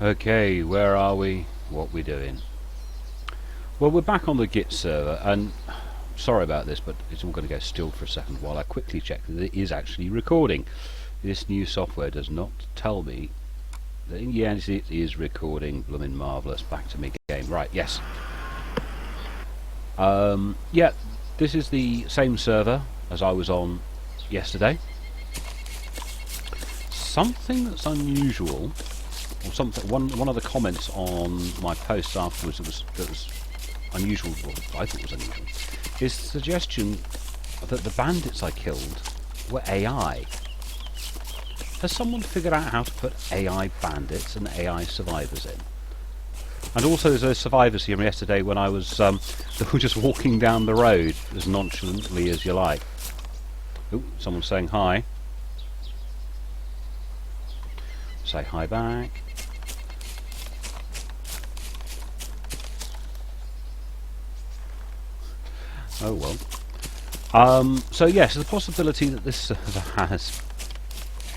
Okay, where are we? What we doing? Well, we're back on the Git server, and sorry about this, but it's all going to go still for a second while I quickly check that it is actually recording. This new software does not tell me that, yes, it is recording. Bloomin' marvellous. Back to me game. Right, yes. Yeah, this is the same server as I was on yesterday. Something that's unusual, or something. One of the comments on my post afterwards that was unusual, or I thought was unusual, is the suggestion that the bandits I killed were AI. Has someone figured out how to put AI bandits and AI survivors in? And also there's those survivors here yesterday when I was they were just walking down the road as nonchalantly as you like. Oh, someone's saying hi. Say hi back. Oh well. So yes, the possibility that this server has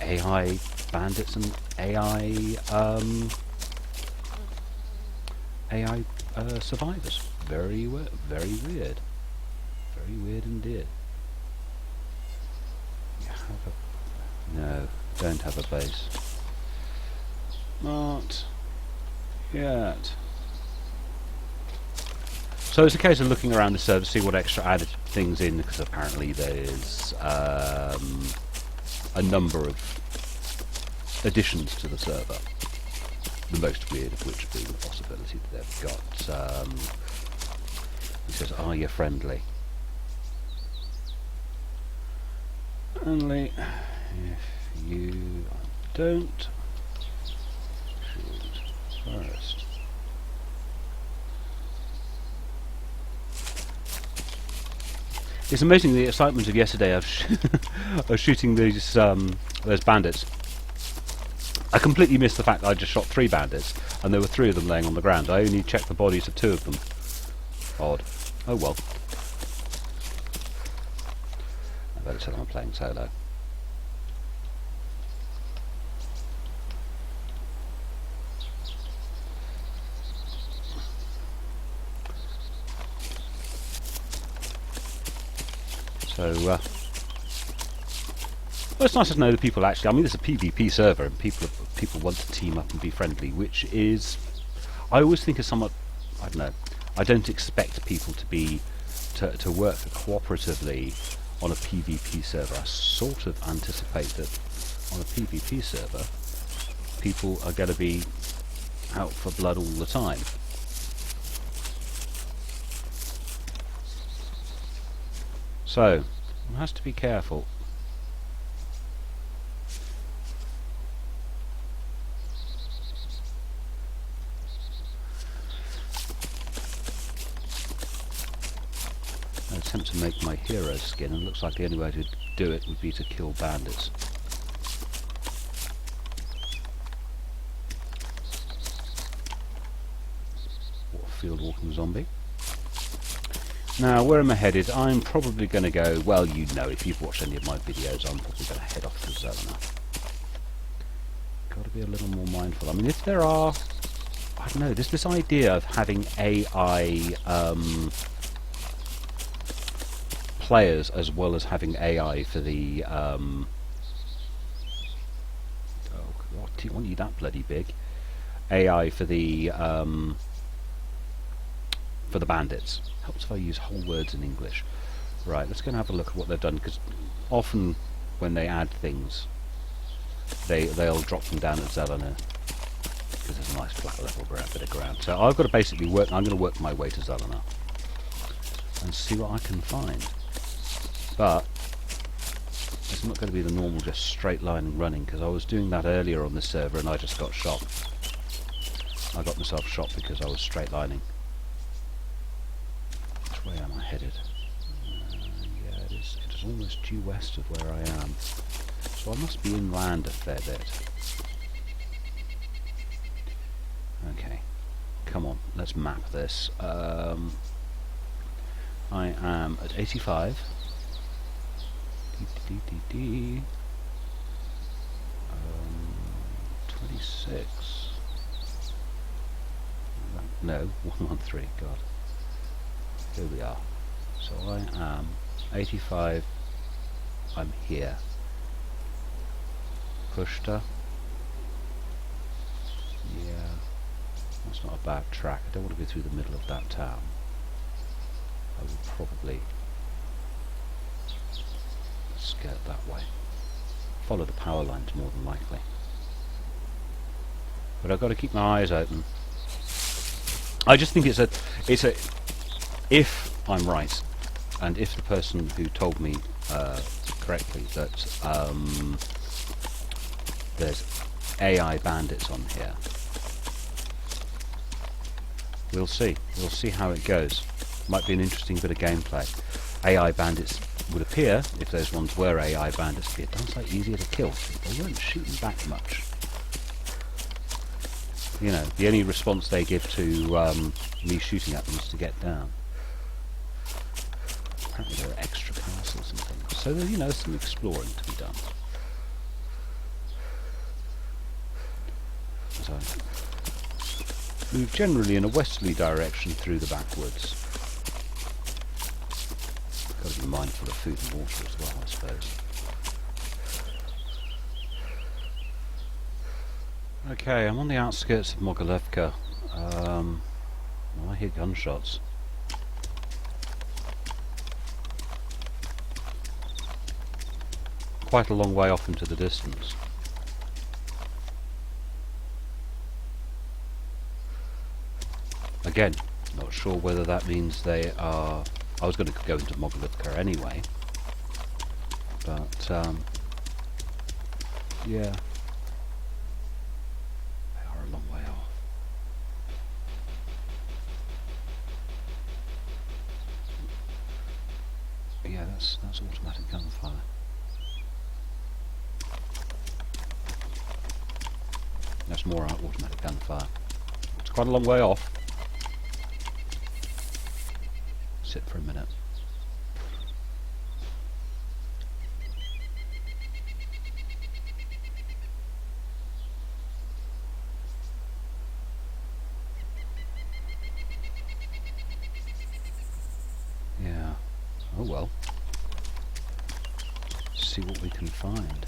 AI bandits and AI survivors. Very weird. Very weird. Very weird indeed. No, don't have a base. Not yet. So it's a case of looking around the server to see what extra added things in, because apparently there's a number of additions to the server. The most weird of which being the possibility that they've got. He says, "Are you friendly?" Only if you don't shoot first. It's amazing the excitement of yesterday of shooting these those bandits. I completely missed the fact that I just shot 3 bandits and there were 3 of them laying on the ground. I only checked the bodies of 2 of them. Odd. Oh well. I better tell them I'm playing solo. So, well, it's nice to know that people actually, I mean, this is a PvP server and people want to team up and be friendly, which is, I always think is somewhat, I don't know, I don't expect people to be, to work cooperatively on a PvP server. I sort of anticipate that on a PvP server, people are going to be out for blood all the time. So, one has to be careful. I attempt to make my hero skin, and it looks like the only way to do it would be to kill bandits. What a field walking zombie. Now, where am I headed? I'm probably going to go, well, you know, if you've watched any of my videos, I'm probably going to head off to Zelena. Got to be a little more mindful. I mean, if there are, I don't know, this idea of having AI players as well as having AI for the, oh, what do you want you that bloody big? AI for the bandits. Helps if I use whole words in English. Right, let's go and have a look at what they've done, because often when they add things, they'll drop them down at Zelena, because there's a nice flat level bit of ground. So I've got to basically work. I'm going to work my way to Zelena and see what I can find. But it's not going to be the normal just straight line running, because I was doing that earlier on this server and I just got shot. I got myself shot because I was straight lining. Which way am I headed? Yeah, it is almost due west of where I am. So I must be inland a fair bit. Okay, come on, let's map this. I am at 85. 26. No, 113, God. Here we are. So I am 85, I'm here. Pushta. Yeah, that's not a bad track. I don't want to go through the middle of that town. I would probably skirt that way. Follow the power lines more than likely. But I've got to keep my eyes open. I just think it's a if I'm right, and if the person who told me correctly that there's AI bandits on here, we'll see. We'll see how it goes. Might be an interesting bit of gameplay. AI bandits would appear, if those ones were AI bandits, be a darn sight easier to kill. They weren't shooting back much. You know, the only response they give to me shooting at them is to get down. Apparently there are extra castles and things. So there, you know, some exploring to be done. As I move generally in a westerly direction through the backwoods. Got to be mindful of food and water as well, I suppose. Okay, I'm on the outskirts of Mogilevka. Well, I hear gunshots. Quite a long way off into the distance. Again, not sure whether that means they are... I was going to go into Mogilevka anyway. But, yeah. A long way off. Yeah, that's automatic gunfire. That's more automatic gunfire. It's quite a long way off. Sit for a minute. Yeah. Oh well. See what we can find.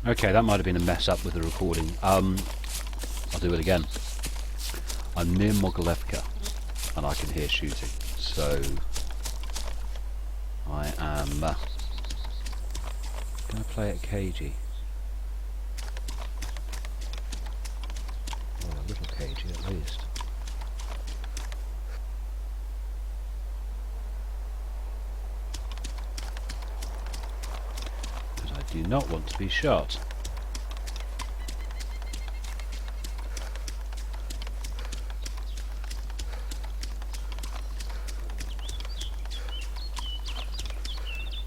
Okay, that might have been a mess up with the recording. I'll do it again. I'm near Mogilevka and I can hear shooting, so I am going to play it cagey. Or a little cagey at least. Do not want to be shot.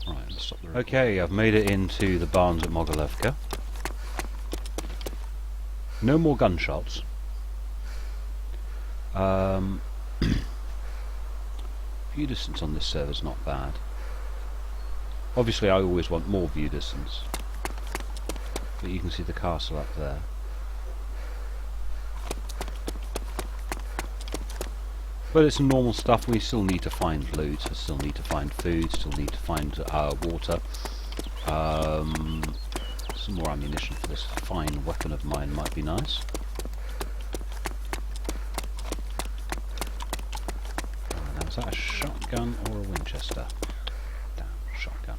Right, let's stop the recording. Okay, I've made it into the barns at Mogilevka. No more gunshots. View distance on this server's not bad. Obviously I always want more view distance, but you can see the castle up there. But it's normal stuff. We still need to find loot, still need to find food, still need to find water. Some more ammunition for this fine weapon of mine might be nice. Now, is that a shotgun or a Winchester? Damn, shotgun.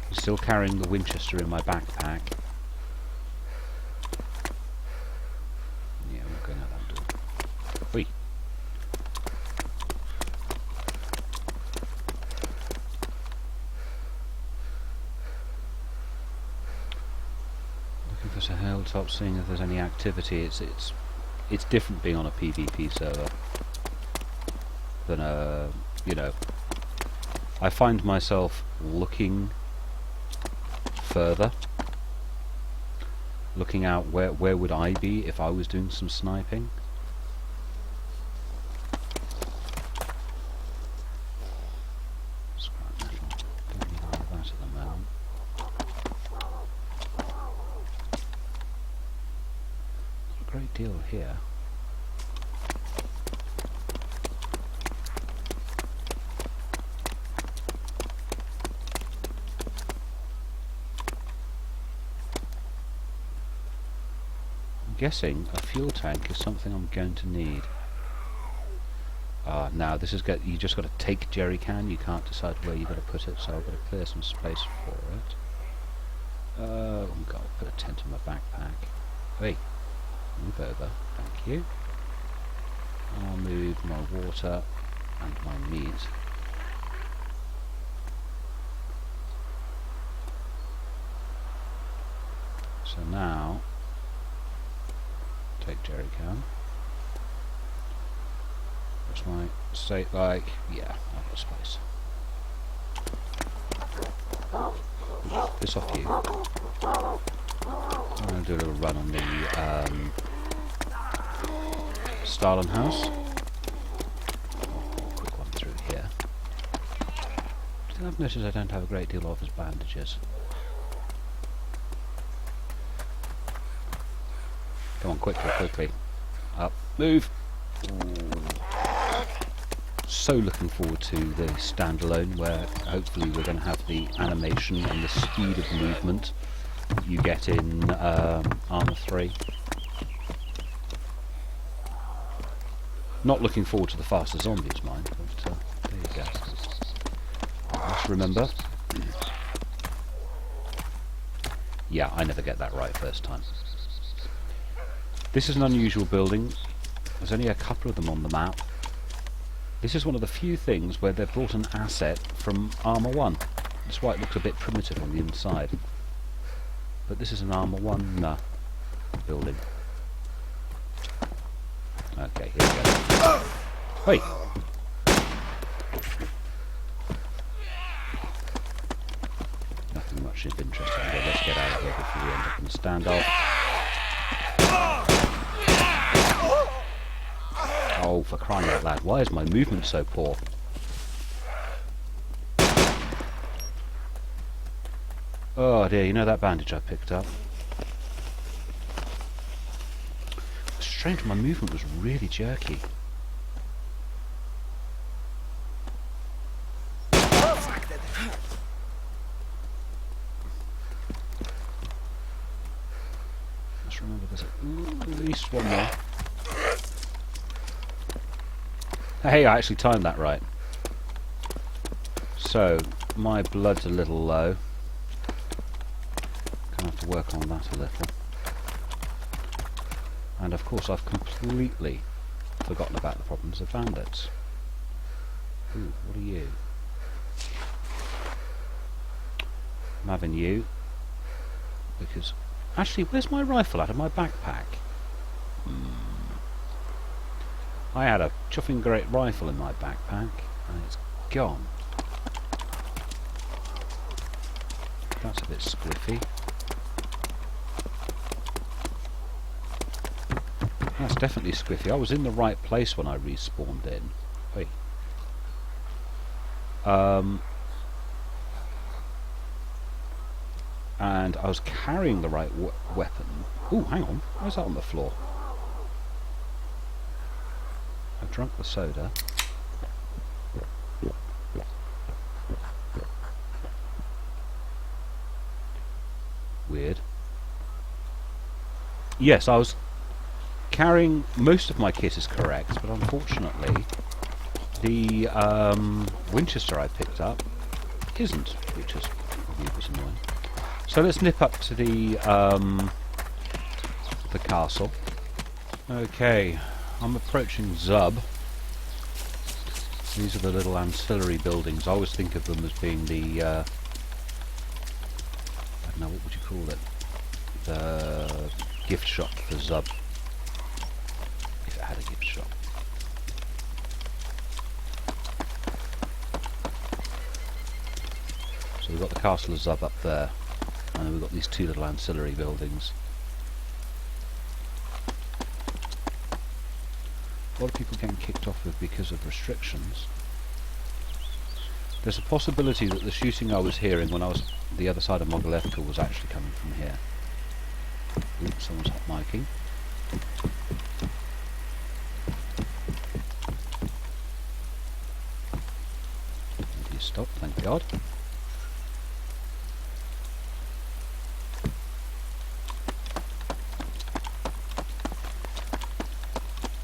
I'm still carrying the Winchester in my backpack. Yeah, I'm not going out that door. Whee! Looking for some hilltops, seeing if there's any activity. It's different being on a PvP server than a, you know. I find myself looking further, looking out where would I be if I was doing some sniping. Scrap metal, don't need all of that at the moment. Not a great deal here. Guessing a fuel tank is something I'm going to need. Now this is you just got to take jerry can. You can't decide where you've got to put it, so I've got to clear some space for it. I've got to put a tent in my backpack. Wait, move over, thank you. I'll move my water and my meat. So now take jerry can. What's my state like? Yeah, I've got space. Piss off you. I'm going to do a little run on the Stalin house. A quick one through here. The thing I've noticed I don't have a great deal of is bandages. Come on, quickly. Up, move! Ooh. So looking forward to the standalone, where hopefully we're going to have the animation and the speed of movement you get in Arma 3. Not looking forward to the faster zombies, mind, but there you go. Let's remember. Yeah, I never get that right first time. This is an unusual building. There's only a couple of them on the map. This is one of the few things where they've brought an asset from Arma 1. That's why it looks a bit primitive on the inside. But this is an Arma 1 building. Okay, here we go. Hey! Nothing much of interest here. Let's get out of here before we end up in a standoff. Oh, for crying out loud, why is my movement so poor? Oh dear, you know that bandage I picked up? It's strange, my movement was really jerky. Let's remember there's at least one more. Hey, I actually timed that right. So, my blood's a little low. Gonna have to work on that a little. And of course I've completely forgotten about the problems of bandits. Ooh, what are you? I'm having you. Because, actually, where's my rifle out of my backpack? I had a chuffing great rifle in my backpack, and it's gone. That's a bit squiffy. That's definitely squiffy. I was in the right place when I respawned in. Hey. and I was carrying the right weapon. Ooh, hang on. Why's that on the floor? I've drunk the soda. Weird. Yes, I was carrying... Most of my kit is correct, but unfortunately the Winchester I picked up isn't, which is probably a bit annoying. So let's nip up to the castle. Okay, I'm approaching Zub. These are the little ancillary buildings. I always think of them as being the I don't know, what would you call it? The gift shop for Zub, if it had a gift shop. So we've got the castle of Zub up there, and then we've got these two little ancillary buildings. A lot of people getting kicked off with because of restrictions. There's a possibility that the shooting I was hearing when I was the other side of Mogilevka was actually coming from here. Oops, someone's hot micing. You stop, thank God.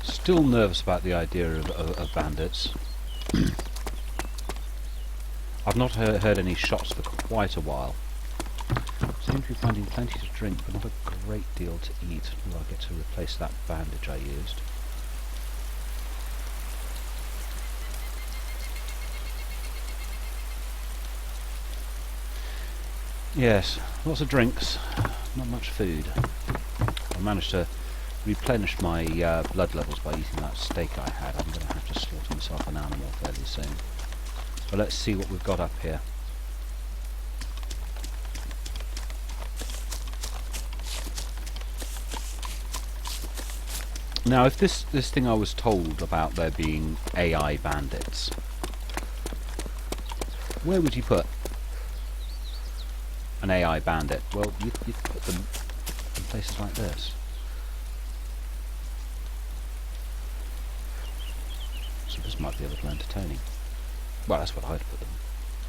Still nervous about the idea of bandits. I've not heard any shots for quite a while. Seem to be finding plenty to drink, but not a great deal to eat. Will I get to replace that bandage I used? Yes, lots of drinks, not much food. I managed to replenish my blood levels by eating that steak I had. I'm going to have to slaughter myself an animal fairly soon. But let's see what we've got up here. Now, if this thing I was told about there being AI bandits, where would you put an AI bandit? Well, you'd put them in places like this. So this might be a little entertaining. Well, that's what I'd put them.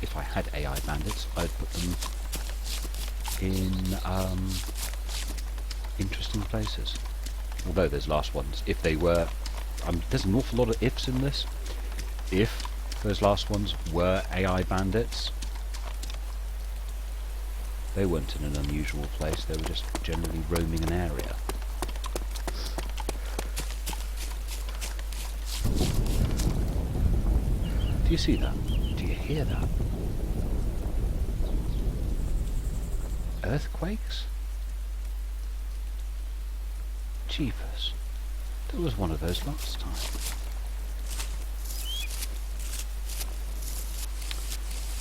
If I had AI bandits, I'd put them in interesting places. Although there's last ones. If they were... there's an awful lot of ifs in this. If those last ones were AI bandits, they weren't in an unusual place. They were just generally roaming an area. Do you see that? Do you hear that? Earthquakes? Jeepers. There was one of those last time.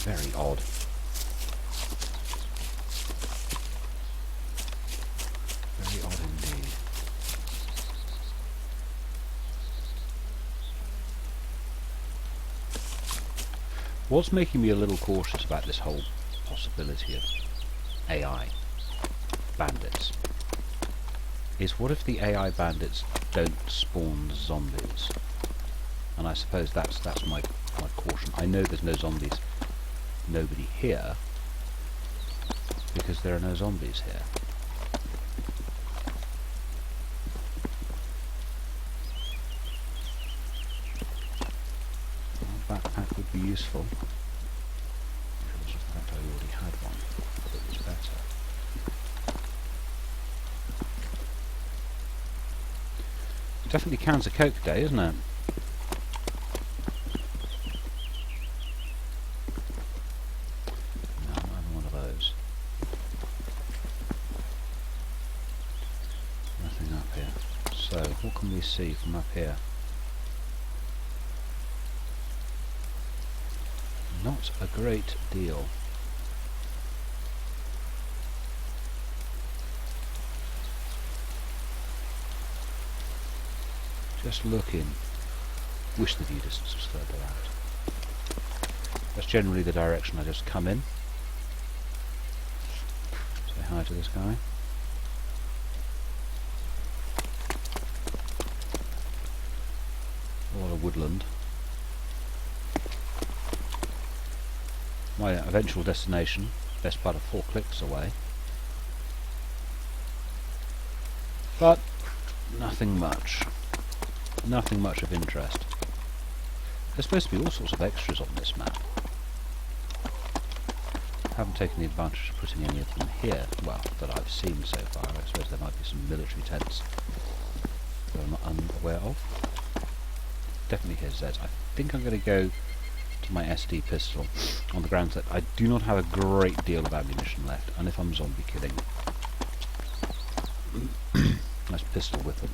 Very odd. Very odd indeed. What's making me a little cautious about this whole possibility of AI bandits is, what if the AI bandits don't spawn zombies? And I suppose that's my caution. I know there's no zombies, nobody here, because there are no zombies here. Well, backpack would be useful. Because of the fact I already had one, it was better. Definitely cans of Coke day, isn't it? No, I'm having one of those. Nothing up here. So, what can we see from up here? Not a great deal. Just looking. Wish the view distance was further out. That's generally the direction I just come in. So hi to this guy. A lot of woodland. My eventual destination, best part of 4 clicks away. But nothing much. Nothing much of interest. There's supposed to be all sorts of extras on this map. Haven't taken the advantage of putting any of them here, well, that I've seen so far. I suppose there might be some military tents that I'm not unaware of. Definitely hear Zeds. I think I'm going to go to my SD pistol on the grounds that I do not have a great deal of ammunition left, and if I'm zombie killing, nice pistol with them.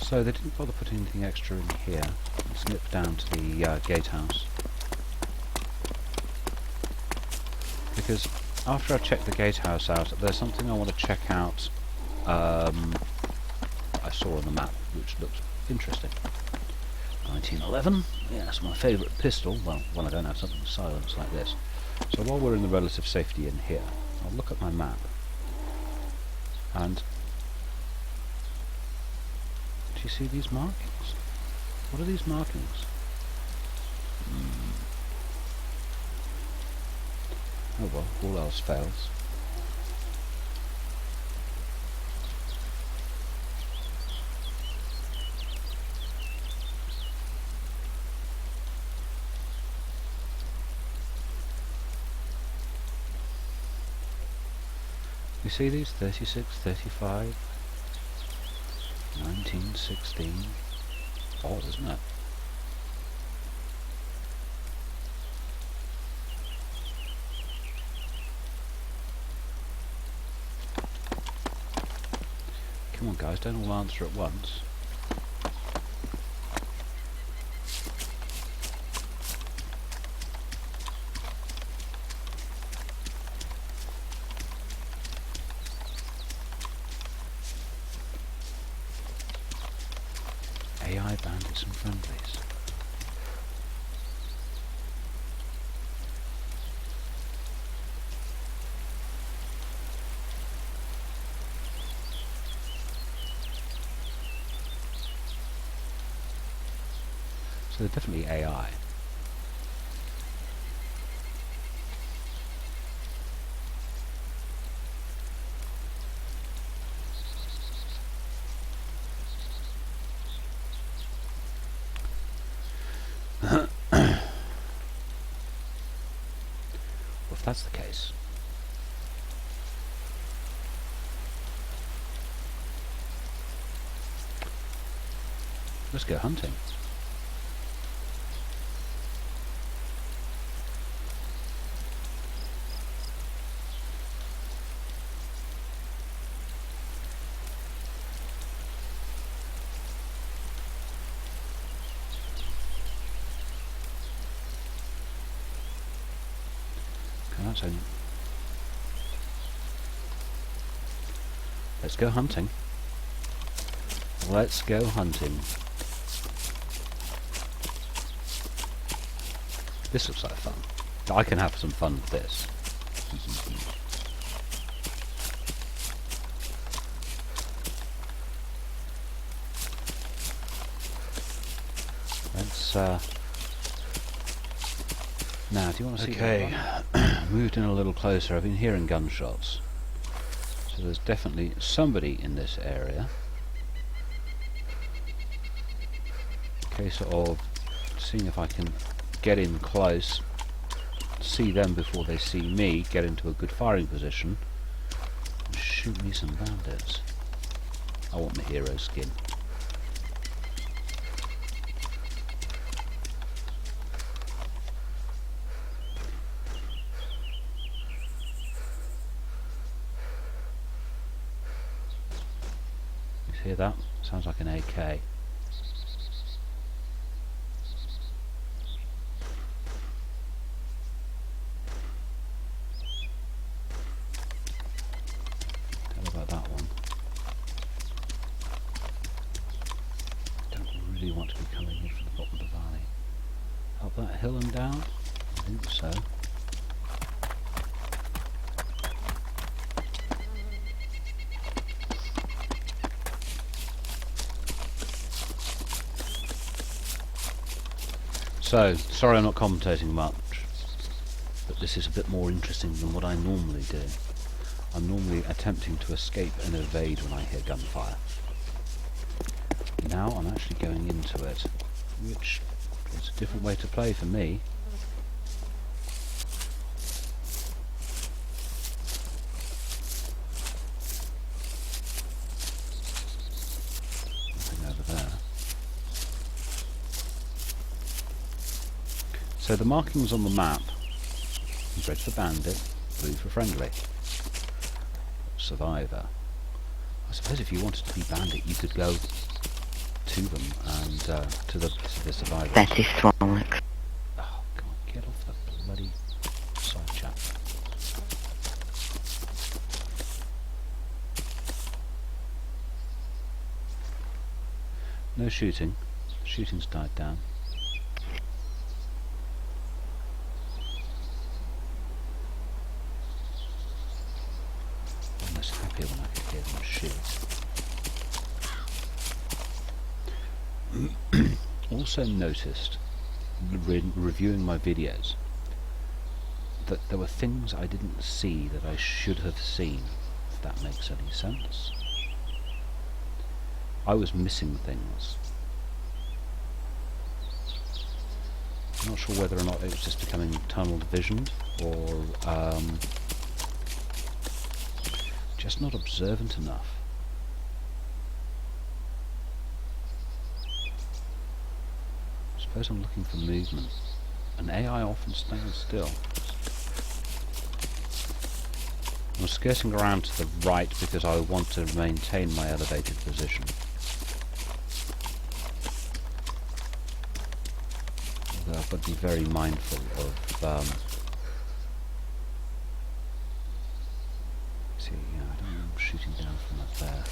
So they didn't bother putting anything extra in here. Let's nip down to the gatehouse, because after I check the gatehouse out, there's something I want to check out. I saw on the map, which looked interesting. 1911, yes, my favourite pistol. Well, when I don't have something with silence like this. So while we're in the relative safety in here, I'll look at my map, and do you see these markings? What are these markings? Oh well, all else fails. You see these? 36, 35, 1916. Odd, isn't it? Come on guys, don't all answer at once. AI bandits and friendlies. So they're definitely AI. Well, if that's the case, let's go hunting. Let's go hunting. Let's go hunting. This looks like fun. I can have some fun with this. Let's now, do you want to see? Okay, moved in a little closer. I've been hearing gunshots, so there's definitely somebody in this area. Case of seeing if I can get in close, see them before they see me, get into a good firing position, and shoot me some bandits. I want my hero skin. Hear that? Sounds like an AK. Don't know about that one. Don't really want to be coming in from the bottom of the valley. Up that hill and down? think so. So, sorry I'm not commentating much, but this is a bit more interesting than what I normally do. I'm normally attempting to escape and evade when I hear gunfire. Now I'm actually going into it, which is a different way to play for me. Nothing over there. So the markings on the map: red for bandit, blue for friendly, survivor. I suppose if you wanted to be bandit, you could go to them and to the survivors. That is wrong. Oh, God, get off the bloody side chat. No shooting. Shooting's died down. I'm almost happy when I could hear them shoot. Also noticed, reviewing my videos, that there were things I didn't see that I should have seen, if that makes any sense. I was missing things. I'm not sure whether or not it was just becoming tunnel visioned, or just not observant enough. I suppose I'm looking for movement, and AI often stands still. I'm skirting around to the right because I want to maintain my elevated position. Although I've got to be very mindful of see, yeah, I don't know, I'm shooting down from up there.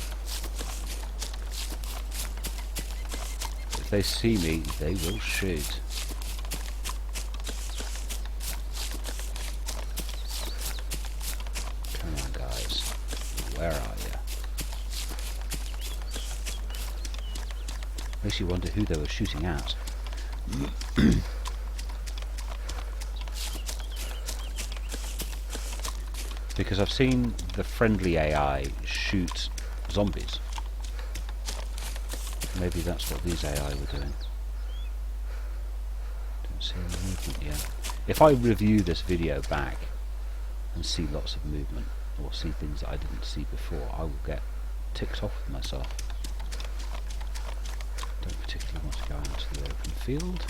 If they see me, they will shoot. Come on, guys. Where are you? Makes you wonder who they were shooting at. Because I've seen the friendly AI shoot zombies. Maybe that's what these AI were doing. Don't see any movement yet. If I review this video back and see lots of movement, or see things that I didn't see before, I will get ticked off with myself. Don't particularly want to go out into the open field.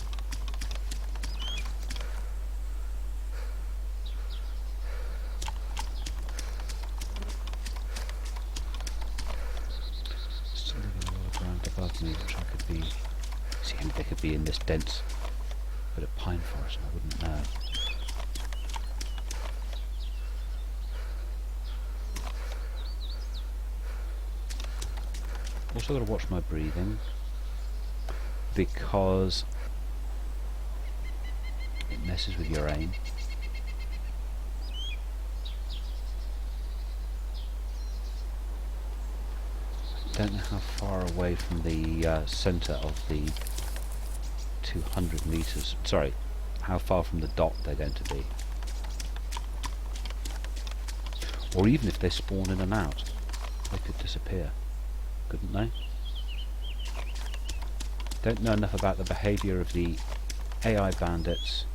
Still leaving a lot of ground above me, which I could be... See, they could be in this dense bit of pine forest and I wouldn't know. Also got to watch my breathing, because it messes with your aim. I don't know how far away from the centre of the 200 metres, sorry, how far from the dot they're going to be. Or even if they spawn in and out, they could disappear, couldn't they? Don't know enough about the behaviour of the AI bandits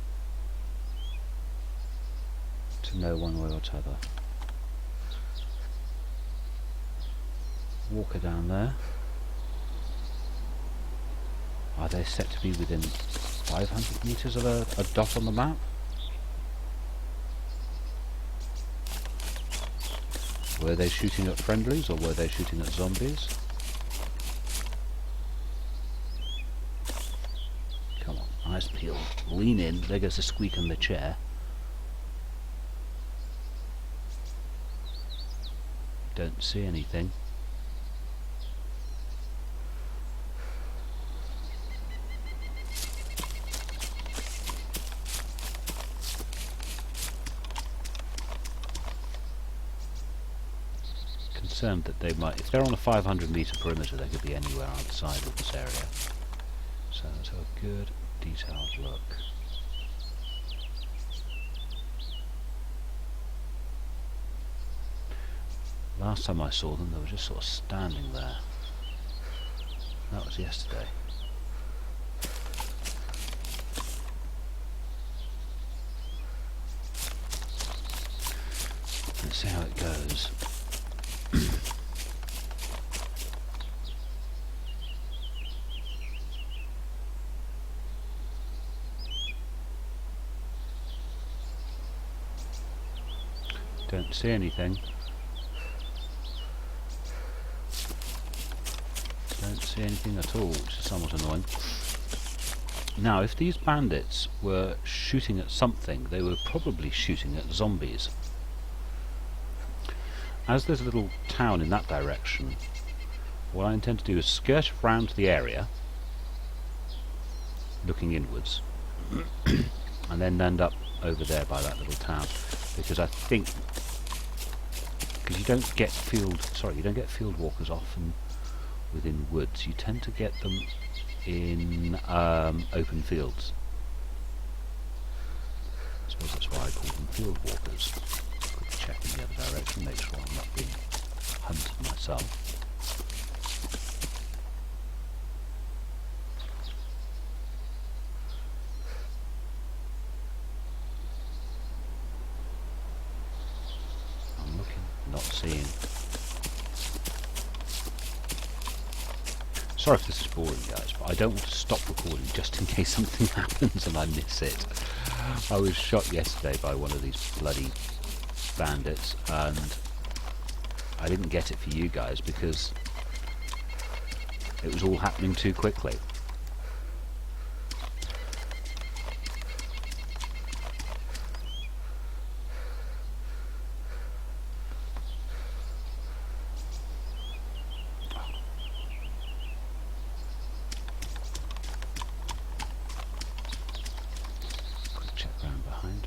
to know one way or t'other. Walker down there. Are they set to be within 500 metres of a dot on the map? Were they shooting at friendlies or were they shooting at zombies? Come on, eyes peeled. Lean in, there goes the squeak on the chair. Don't see anything. concerned that they might, if they're on a 500 metre perimeter, they could be anywhere outside of this area. So let's have a good detailed look. Last time I saw them, they were just sort of standing there. That was yesterday. Let's see how it goes. Don't see anything. Don't see anything at all, which is somewhat annoying. Now, if these bandits were shooting at something, they were probably shooting at zombies. As there's a little town in that direction, what I intend to do is skirt around the area, looking inwards, and then end up over there by that little town, because I think, because you don't get field walkers often within woods. You tend to get them in open fields. I suppose that's why I call them field walkers. Quick check in the other direction, make sure I'm not being hunted myself. I'm looking, not seeing. Sorry if this is boring, guys, but I don't want to stop recording just in case something happens and I miss it. I was shot yesterday by one of these bloody bandits, and I didn't get it for you guys because it was all happening too quickly.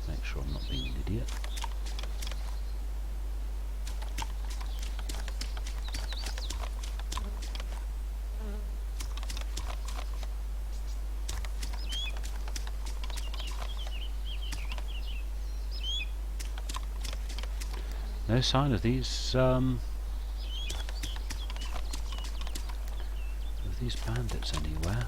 Make sure I'm not being an idiot. No sign of these bandits anywhere.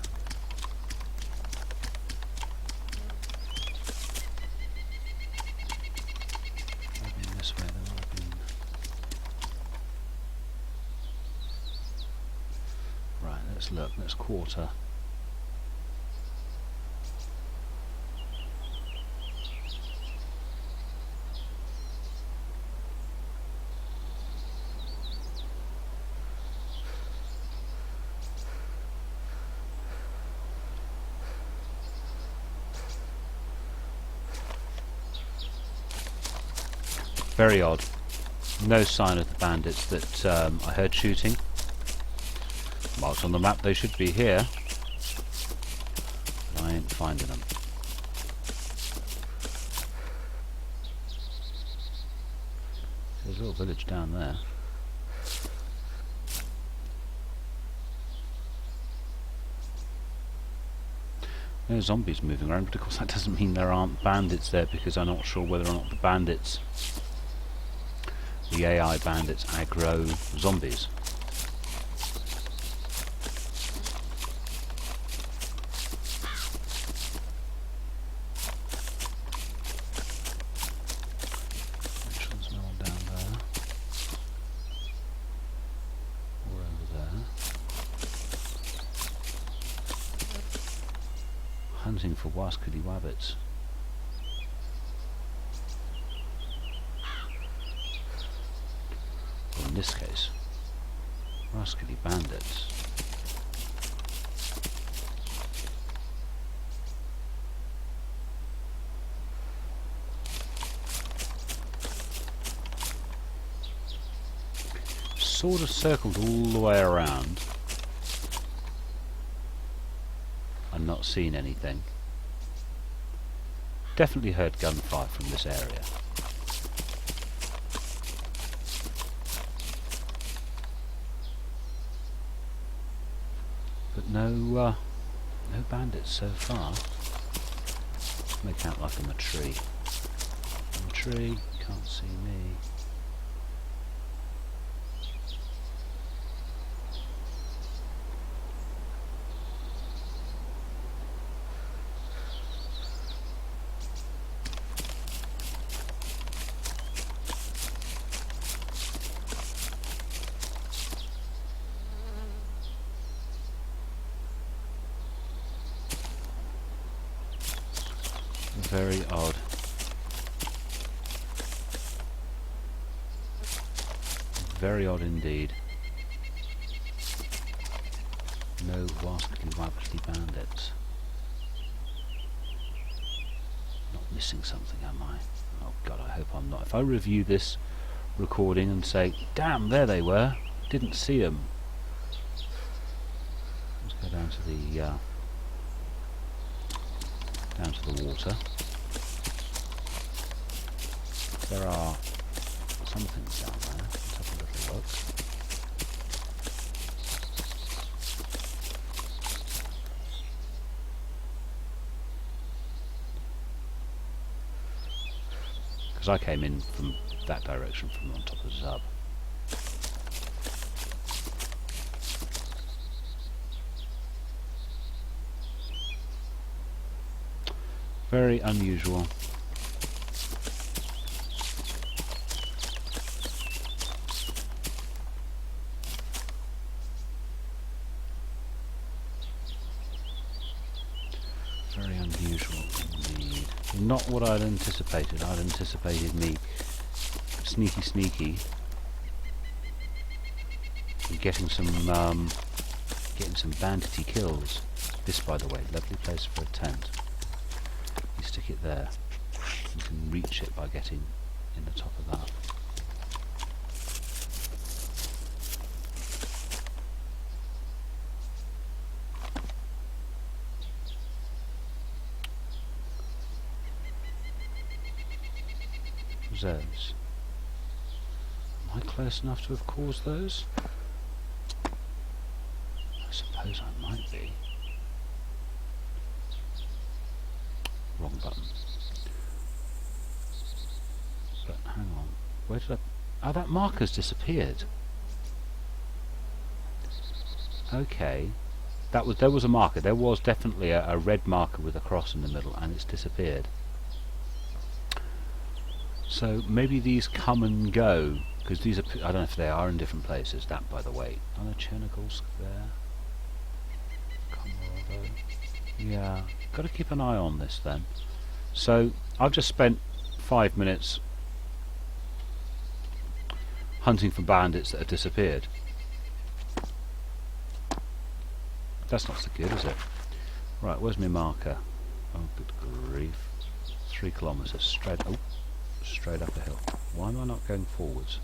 Let's look, let's quarter. Very odd. No sign of the bandits that I heard shooting. Marked on the map, they should be here, but I ain't finding them. There's a little village down there. There's zombies moving around, but of course that doesn't mean there aren't bandits there, because I'm not sure whether or not the bandits, the AI bandits, aggro zombies. Hunting for wascally wabbits. Or in this case, wascally bandits. Sort of circled all the way around. and not seen anything. Definitely heard gunfire from this area. no bandits so far. Make out like I'm a tree. I'm a tree, can't see me. Very odd. Very odd indeed. No wascally wabbly bandits. Not missing something, am I? Oh god, I hope I'm not. If I review this recording and say, damn, there they were, didn't see them. Let's go down to the water. There are some things down there. Let's have a little look. Because I came in from that direction, from on top of Zub. Very unusual. Very unusual indeed. Not what I'd anticipated. I'd anticipated me sneaky getting some bandity kills. This, by the way, lovely place for a tent. You stick it there. You can reach it by getting in the top of that. Those. Am I close enough to have caused those? I suppose I might be. Wrong button. But hang on. Where did I... Oh, that marker's disappeared. Okay. There was a marker. There was definitely a red marker with a cross in the middle, and it's disappeared. So maybe these come and go, because these are, I don't know if they are in different places. That, by the way, are there Chernigolsk there? Komorovo. Yeah, got to keep an eye on this then. So I've just spent 5 minutes hunting for bandits that have disappeared. That's not so good, is it? Right, where's my marker? Oh, good grief! 3 kilometres straight. Oh. Straight up a hill. Why am I not going forwards?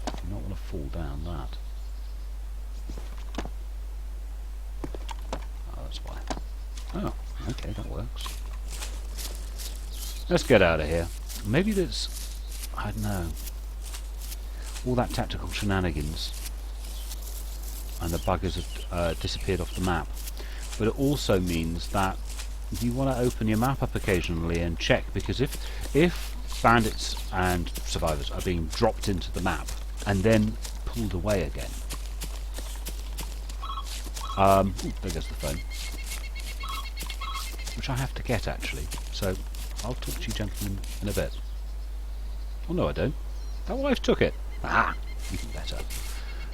You don't want to fall down that. Oh, that's why. Oh, okay, that works. Let's get out of here. Maybe that's... I don't know. All that tactical shenanigans and the buggers have disappeared off the map. But it also means that you want to open your map up occasionally and check, because if bandits and survivors are being dropped into the map and then pulled away again. Ooh, there goes the phone. Which I have to get, actually. So I'll talk to you gentlemen in a bit. Oh no, I don't. That wife took it. Ah, even better.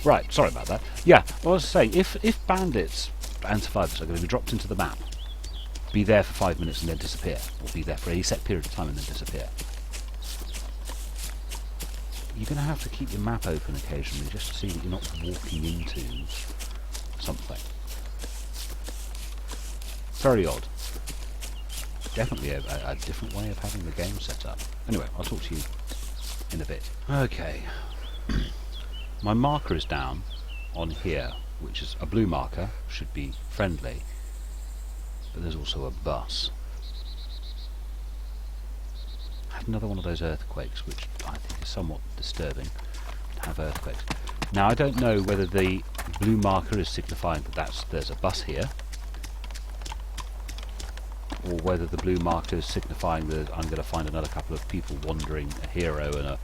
Right, sorry about that. Yeah, well, I was saying, if bandits and survivors are going to be dropped into the map, be there for 5 minutes and then disappear, or be there for a set period of time and then disappear, you're going to have to keep your map open occasionally just to see that you're not walking into something. Very odd. Definitely a different way of having the game set up. Anyway, I'll talk to you in a bit. Okay. My marker is down on here, which is a blue marker, should be friendly, but there's also a bus. I had another one of those earthquakes, which I think is somewhat disturbing to have earthquakes. Now I don't know whether the blue marker is signifying that there's a bus here, or whether the blue marker is signifying that I'm going to find another couple of people wandering, a hero and a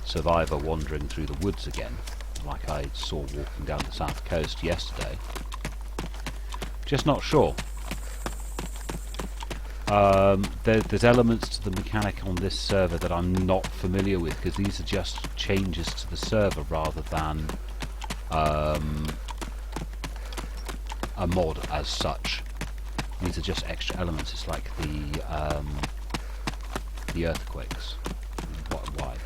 survivor wandering through the woods again, like I saw walking down the south coast yesterday. Just not sure. There's elements to the mechanic on this server that I'm not familiar with, because these are just changes to the server rather than a mod as such. These are just extra elements. It's like the earthquakes. Why?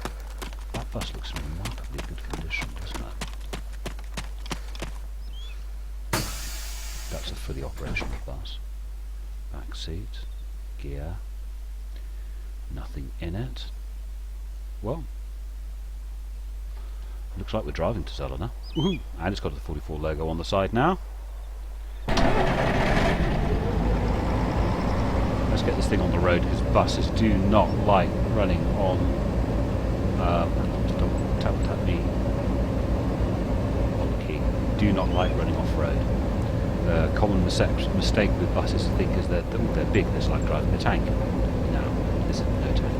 That bus looks in remarkably good condition, doesn't it? That's a fully operational bus. Back seat, gear, nothing in it. Well, looks like we're driving to Zelena. Woohoo! And it's got the 44 logo on the side now. Let's get this thing on the road, because buses do not like running on. Tap me on the key. Do not like running off road. The common mistake with buses, I think, is that they're big. It's like driving a tank. No, this is no tank.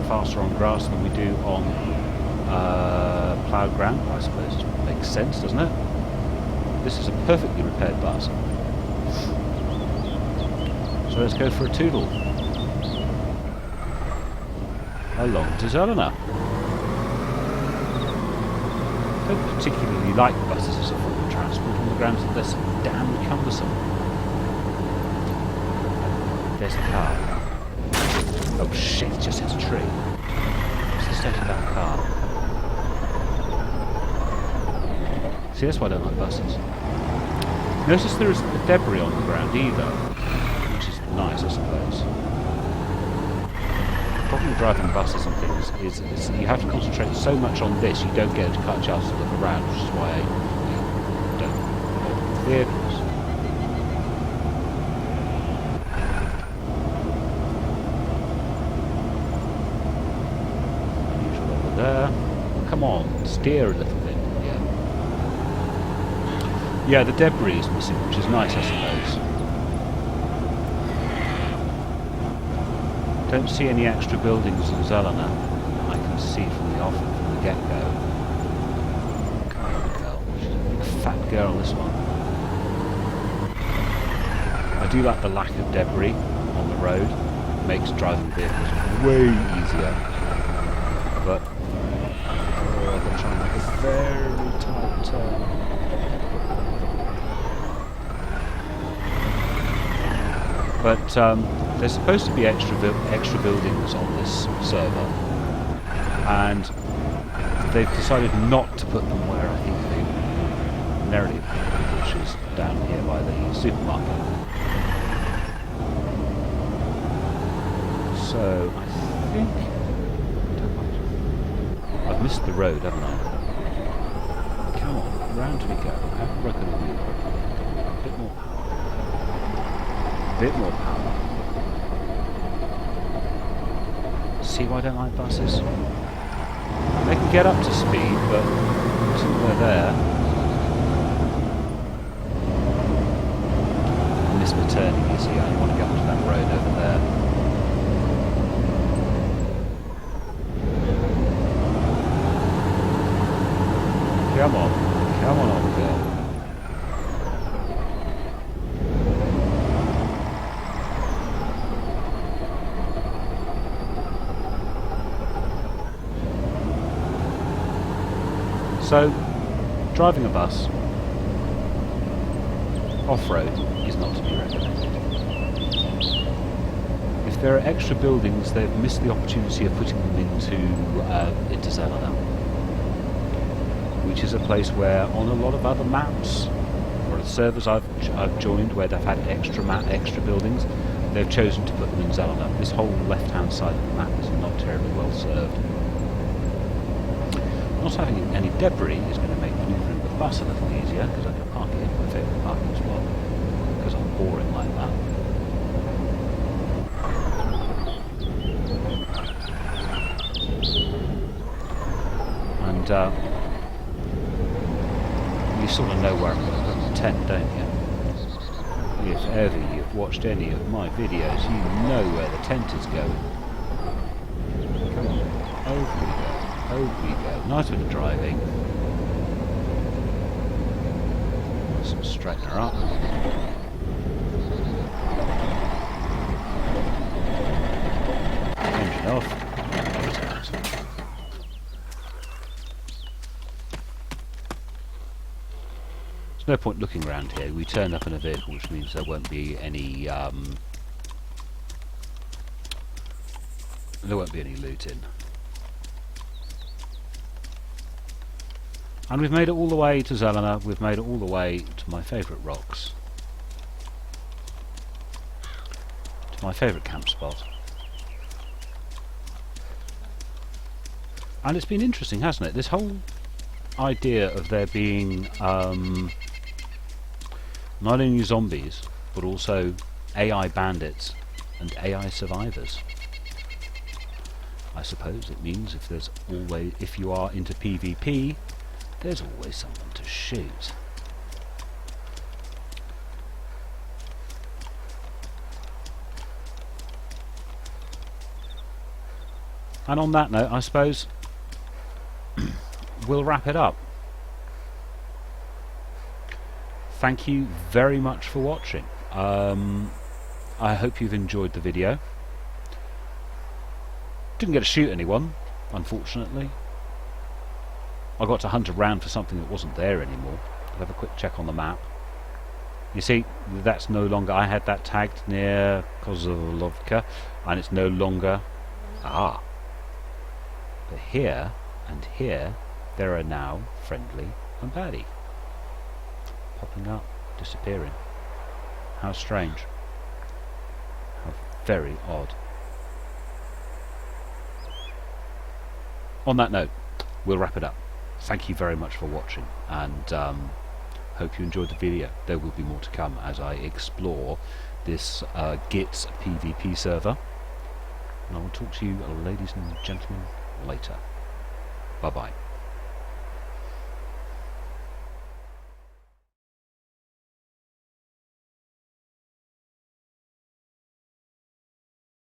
Faster on grass than we do on ploughed ground, I suppose. It makes sense, doesn't it? This is a perfectly repaired bus. So let's go for a toodle. Along to Zelena. I don't particularly like buses as a form of transport on the grounds that they're so damn cumbersome. There's a car. Oh shit, it just hit a tree. What's the state of that car? See, that's why I don't like buses. Notice there isn't a debris on the ground either, which is nice, I suppose. The problem with driving buses and things is you have to concentrate so much on this, you don't get to cut a chance to look around, which is why I don't bother with vehicles. There. Come on, steer a little bit. Yeah, the debris is missing, which is nice, I suppose. Don't see any extra buildings in Zelena. I can see from the get-go. Come on, girl. She's a big fat girl, this one. I do like the lack of debris on the road. It makes driving vehicles way easier. But I've got to try and make a very tight turn. But there's supposed to be extra buildings on this server, and they've decided not to put them where I think they ordinarily put them, which is down here by the supermarket. So I think I've missed the road, haven't I? Come on, round we go. I haven't broken a wheel. A bit more power. A bit more power. See why I don't like buses? They can get up to speed, but until they're there. I miss my turning, you see. I want to get onto that road over there. Come on over there. So, driving a bus off-road is not to be recommended. If there are extra buildings, they've missed the opportunity of putting them into Zelena, which is a place where, on a lot of other maps, or the servers I've joined where they've had extra buildings, they've chosen to put them in Zelena. This whole left-hand side of the map is not terribly well served. Not having any debris is going to make maneuvering a bus a little easier because I can park it in my favourite parking spot because I'm boring like that. And you sort of know where I'm going to put the tent, don't you? If ever you've watched any of my videos, you know where the tent is going. Come on, over we go, over we go. Nice bit of driving. Some straighten her up. Engine off. No point looking around here. We turned up in a vehicle, which means there won't be any looting. And we've made it all the way to Zelena. We've made it all the way to my favourite rocks, to my favourite camp spot. And it's been interesting, hasn't it? This whole idea of there being not only zombies, but also AI bandits and AI survivors. I suppose it means if you are into PvP, there's always someone to shoot. And on that note, I suppose we'll wrap it up. Thank you very much for watching. I hope you've enjoyed the video. Didn't get to shoot anyone, unfortunately. I got to hunt around for something that wasn't there anymore. I'll have a quick check on the map. You see, that's no longer... I had that tagged near Kozlovka, and it's no longer... Ah! But here and here, there are now friendly and baddie. Popping up, disappearing. How strange. How very odd. On that note, we'll wrap it up. Thank you very much for watching, and hope you enjoyed the video. There will be more to come as I explore this GITS PvP server. And I will talk to you, ladies and gentlemen, later. Bye bye.